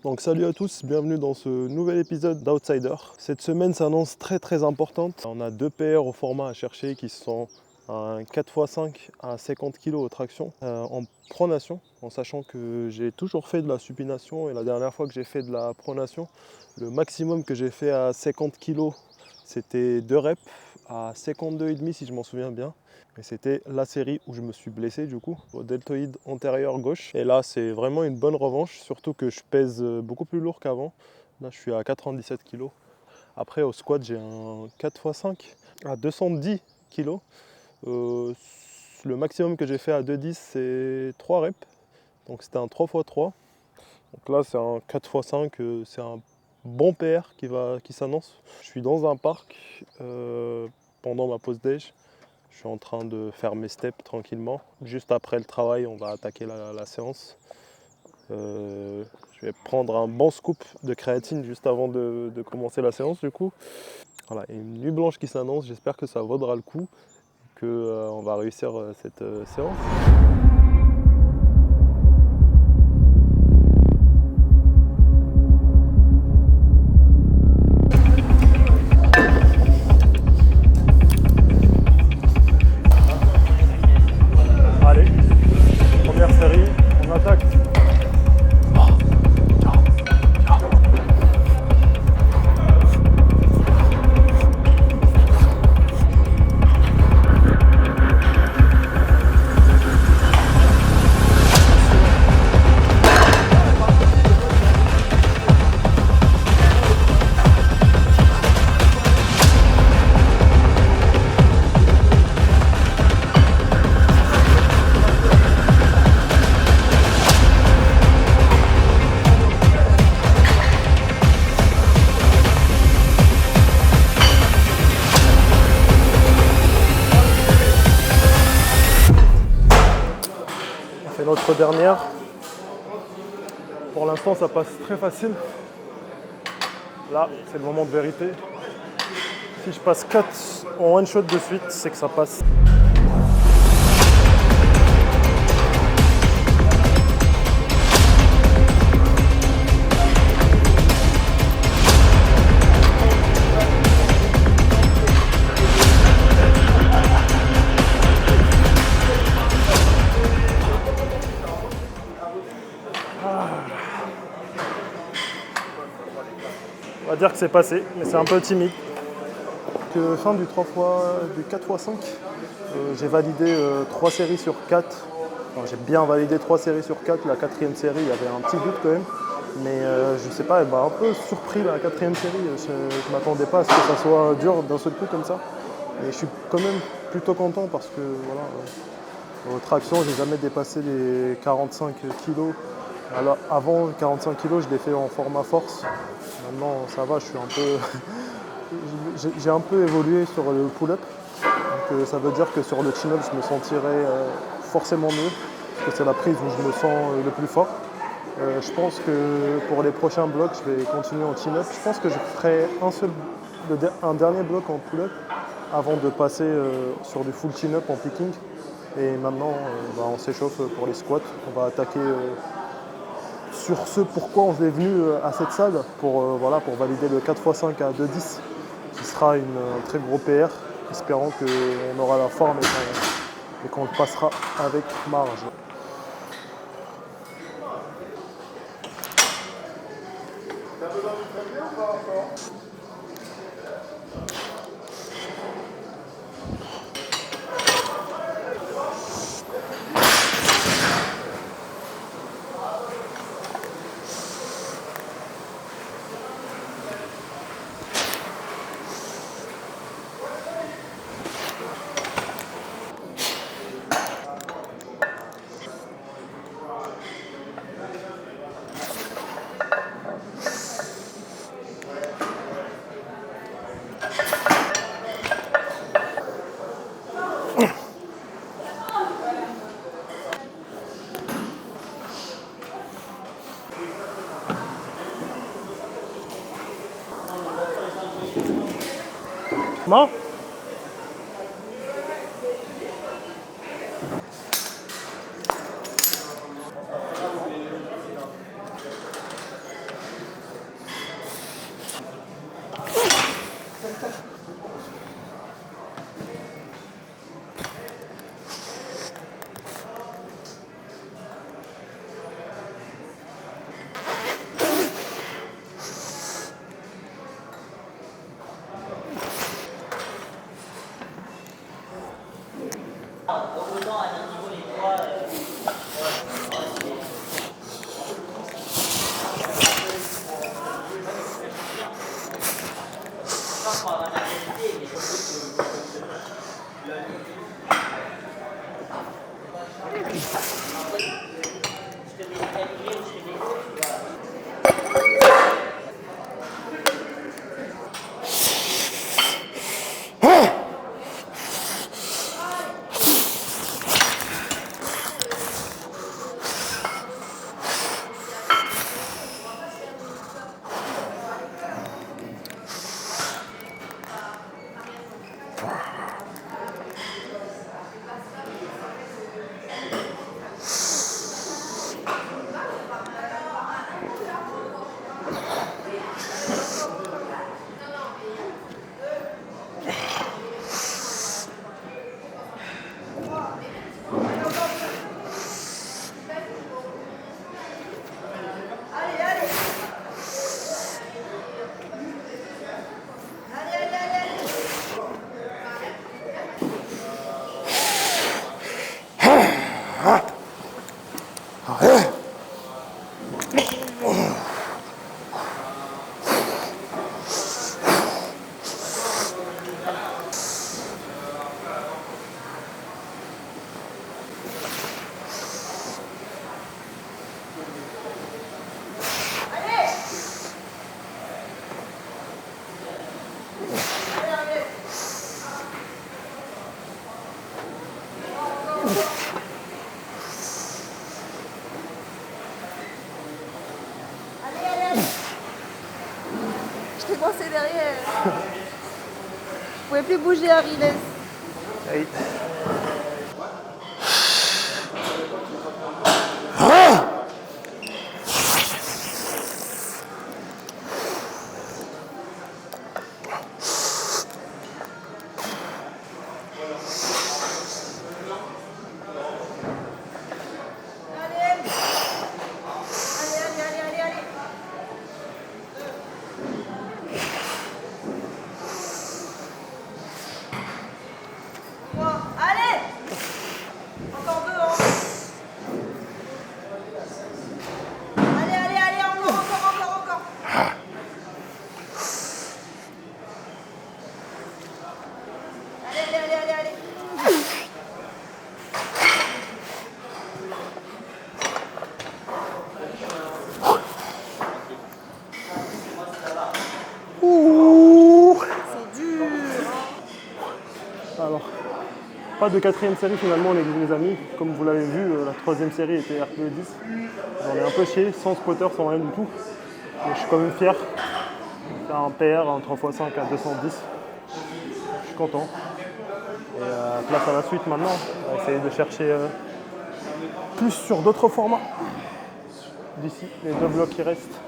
Donc salut à tous, bienvenue dans ce nouvel épisode d'Outsider. Cette semaine s'annonce très importante. On a deux PR au format à chercher qui sont un 4x5 à 50 kg aux tractions en pronation, en sachant que j'ai toujours fait de la supination et la dernière fois que j'ai fait de la pronation, le maximum que j'ai fait à 50 kg c'était 2 reps à 52,5 si je m'en souviens bien. Et c'était la série où je me suis blessé du coup, au deltoïde antérieur gauche. Et là c'est vraiment une bonne revanche, surtout que je pèse beaucoup plus lourd qu'avant. Là je suis à 97 kg. Après au squat j'ai un 4x5 à 210 kg. Le maximum que j'ai fait à 2,10 c'est 3 reps. Donc c'était un 3x3. Donc là c'est un 4x5, c'est un bon PR qui s'annonce. Je suis dans un parc pendant ma pause déj. Je suis en train de faire mes steps tranquillement. Juste après le travail, on va attaquer la séance. Je vais prendre un bon scoop de créatine juste avant de commencer la séance du coup. Voilà, une nuit blanche qui s'annonce, j'espère que ça vaudra le coup, qu'on va réussir cette séance. Allez, première série, on attaque. On fait notre dernière. Pour l'instant, ça passe très facile. Là, c'est le moment de vérité. Si je passe 4 en one shot de suite, c'est que ça passe. On va dire que c'est passé, mais c'est un peu timide. Fin du 4x5, j'ai validé 3 séries sur 4. Enfin, j'ai bien validé 3 séries sur 4. La quatrième série, il y avait un petit doute quand même. Mais je sais pas, elle m'a un peu surpris la quatrième série. Je ne m'attendais pas à ce que ça soit dur d'un seul coup comme ça. Et je suis quand même plutôt content parce que voilà, aux tractions, j'ai jamais dépassé les 45 kg. Alors, avant 45 kg, je l'ai fait en format force. Maintenant, ça va, je suis un peu. J'ai un peu évolué sur le pull-up, donc ça veut dire que sur le chin-up je me sentirai forcément mieux, parce que c'est la prise où je me sens le plus fort. Je pense que pour les prochains blocs je vais continuer en chin-up. Je pense que je ferai un dernier bloc en pull-up avant de passer sur du full chin-up en picking. Et maintenant on s'échauffe pour les squats. On va attaquer sur ce pourquoi on est venu à cette salle, pour valider le 4x5 à 2,10. Qui sera un très gros PR, espérant qu'on aura la forme et qu'on le passera avec marge. Non ? je t'ai coincé derrière. Vous pouvez plus bouger, Ariles. Hey. Alors, pas de quatrième série finalement les amis. Comme vous l'avez vu, la troisième série était RPE 10. J'en ai un peu chié, sans spotter, sans rien du tout. Mais je suis quand même fier. Faire un PR en 3x5 à 210. Je suis content. Et place à la suite maintenant. On va essayer de chercher plus sur d'autres formats. D'ici les 2 blocs qui restent.